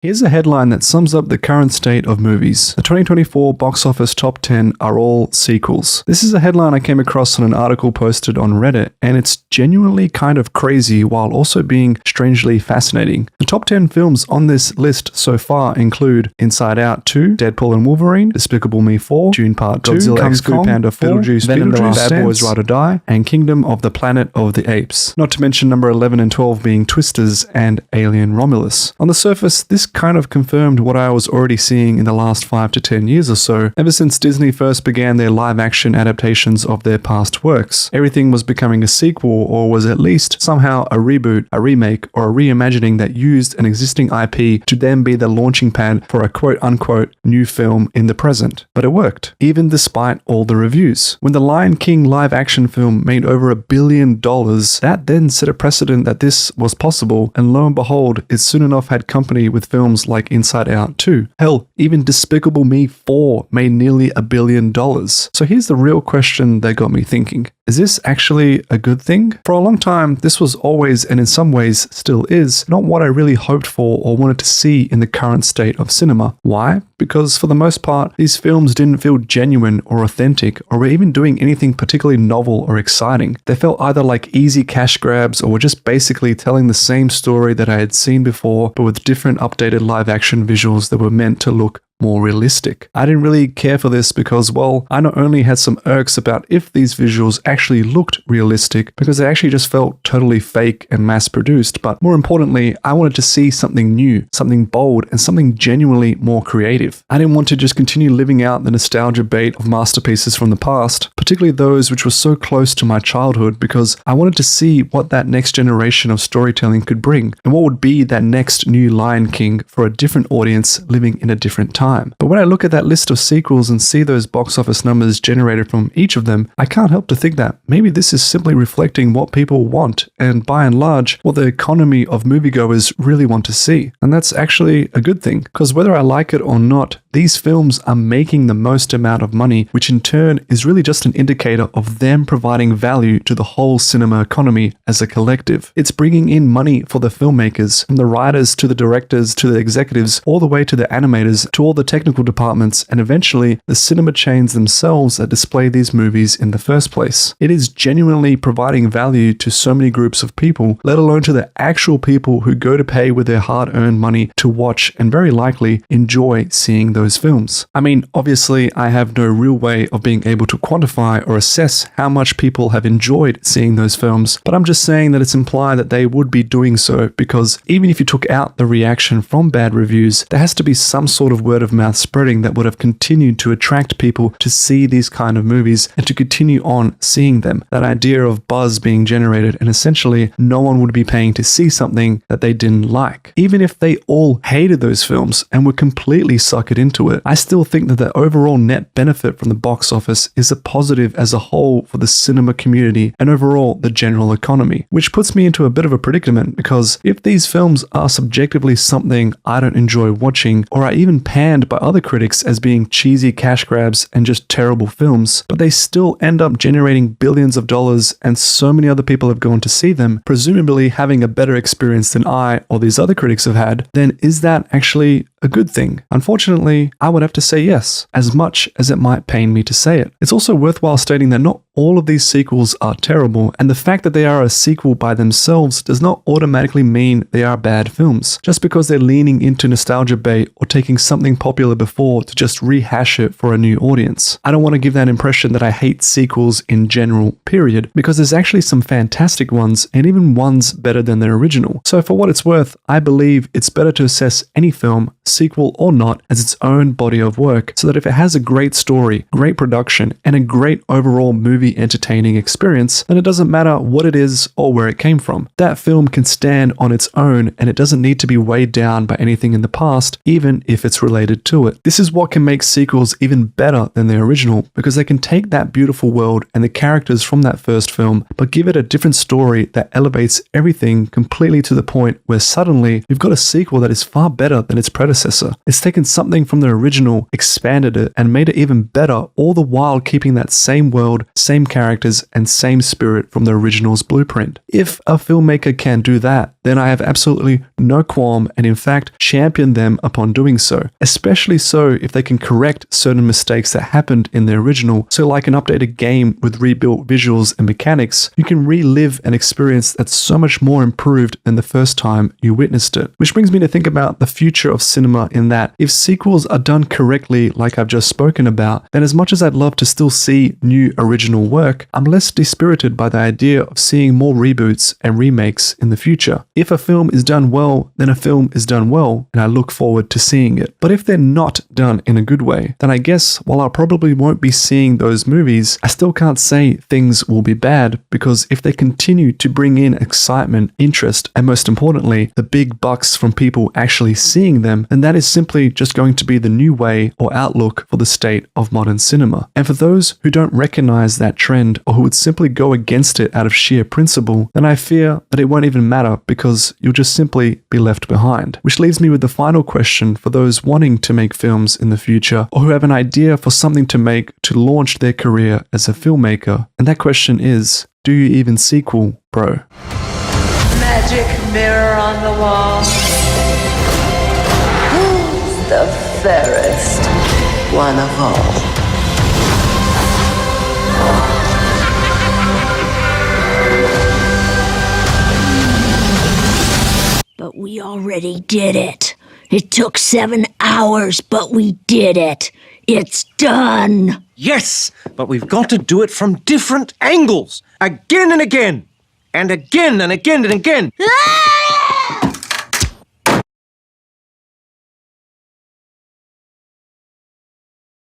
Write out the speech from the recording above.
Here's a headline that sums up the current state of movies. The 2024 box office top 10 are all sequels. This is a headline I came across on an article posted on Reddit, and it's genuinely kind of crazy while also being strangely fascinating. The top 10 films on this list so far include Inside Out 2, Deadpool and Wolverine, Despicable Me 4, Dune Part 2, Godzilla Kung Fu Panda 4, Beetlejuice, Bad Boys Ride or Die, and Kingdom of the Planet of the Apes. Not to mention number 11 and 12 being Twisters and Alien Romulus. On the surface, this kind of confirmed what I was already seeing in the last 5 to 10 years or so, ever since Disney first began their live-action adaptations of their past works. Everything was becoming a sequel, or was at least somehow a reboot, a remake, or a reimagining that used an existing IP to then be the launching pad for a quote-unquote new film in the present. But it worked, even despite all the reviews. When the Lion King live-action film made over $1 billion, that then set a precedent that this was possible, and lo and behold, it soon enough had company with films like Inside Out 2. Hell, even Despicable Me 4 made nearly $1 billion. So here's the real question that got me thinking. Is this actually a good thing? For a long time, this was always, and in some ways still is, not what I really hoped for or wanted to see in the current state of cinema. Why? Because for the most part, these films didn't feel genuine or authentic, or were even doing anything particularly novel or exciting. They felt either like easy cash grabs, or were just basically telling the same story that I had seen before, but with different updated live-action visuals that were meant to look more realistic. I didn't really care for this because, well, I not only had some irks about if these visuals actually looked realistic, because they actually just felt totally fake and mass-produced, but more importantly, I wanted to see something new, something bold, and something genuinely more creative. I didn't want to just continue living out the nostalgia bait of masterpieces from the past, particularly those which were so close to my childhood, because I wanted to see what that next generation of storytelling could bring, and what would be that next new Lion King for a different audience living in a different time. But when I look at that list of sequels and see those box office numbers generated from each of them, I can't help to think that maybe this is simply reflecting what people want, and by and large, what the economy of moviegoers really want to see. And that's actually a good thing, because whether I like it or not, these films are making the most amount of money, which in turn is really just an indicator of them providing value to the whole cinema economy as a collective. It's bringing in money for the filmmakers, from the writers to the directors to the executives, all the way to the animators, to all the technical departments, and eventually the cinema chains themselves that display these movies in the first place. It is genuinely providing value to so many groups of people, let alone to the actual people who go to pay with their hard-earned money to watch and very likely enjoy seeing those films. I mean, obviously, I have no real way of being able to quantify or assess how much people have enjoyed seeing those films, but I'm just saying that it's implied that they would be doing so, because even if you took out the reaction from bad reviews, there has to be some sort of word of mouth spreading that would have continued to attract people to see these kind of movies and to continue on seeing them. That idea of buzz being generated, and essentially no one would be paying to see something that they didn't like. Even if they all hated those films and were completely suckered into it, I still think that the overall net benefit from the box office is a positive as a whole for the cinema community and overall the general economy, which puts me into a bit of a predicament, because if these films are subjectively something I don't enjoy watching, or are even panned by other critics as being cheesy cash grabs and just terrible films, but they still end up generating billions of dollars and so many other people have gone to see them, presumably having a better experience than I or these other critics have had, then is that actually a good thing? Unfortunately, I would have to say yes, as much as it might pain me to say it. It's also worthwhile stating that not all of these sequels are terrible, and the fact that they are a sequel by themselves does not automatically mean they are bad films, just because they're leaning into nostalgia bait or taking something popular before to just rehash it for a new audience. I don't want to give that impression that I hate sequels in general, period, because there's actually some fantastic ones, and even ones better than their original. So for what it's worth, I believe it's better to assess any film, sequel or not, as its own body of work, so that if it has a great story, great production, and a great overall movie entertaining experience, then it doesn't matter what it is or where it came from. That film can stand on its own, and it doesn't need to be weighed down by anything in the past, even if it's related to it. This is what can make sequels even better than the original, because they can take that beautiful world and the characters from that first film, but give it a different story that elevates everything completely to the point where suddenly you've got a sequel that is far better than its predecessor. It's taken something from the original, expanded it, and made it even better, all the while keeping that same world, same same characters and same spirit from the original's blueprint. If a filmmaker can do that, then I have absolutely no qualm and in fact champion them upon doing so, especially so if they can correct certain mistakes that happened in the original. So like an updated game with rebuilt visuals and mechanics, you can relive an experience that's so much more improved than the first time you witnessed it. Which brings me to think about the future of cinema in that if sequels are done correctly like I've just spoken about, then as much as I'd love to still see new original work, I'm less dispirited by the idea of seeing more reboots and remakes in the future. If a film is done well, then a film is done well, and I look forward to seeing it. But if they're not done in a good way, then I guess while I probably won't be seeing those movies, I still can't say things will be bad, because if they continue to bring in excitement, interest, and most importantly, the big bucks from people actually seeing them, then that is simply just going to be the new way or outlook for the state of modern cinema. And for those who don't recognize that trend or who would simply go against it out of sheer principle, then I fear that it won't even matter because you'll just simply be left behind. Which leaves me with the final question for those wanting to make films in the future or who have an idea for something to make to launch their career as a filmmaker. And that question is, do you even sequel, bro? Magic mirror on the wall. Who's the fairest one of all? But we already did it. It took 7 hours, but we did it. It's done. Yes, but we've got to do it from different angles. Again and again. And again and again and again. Ah!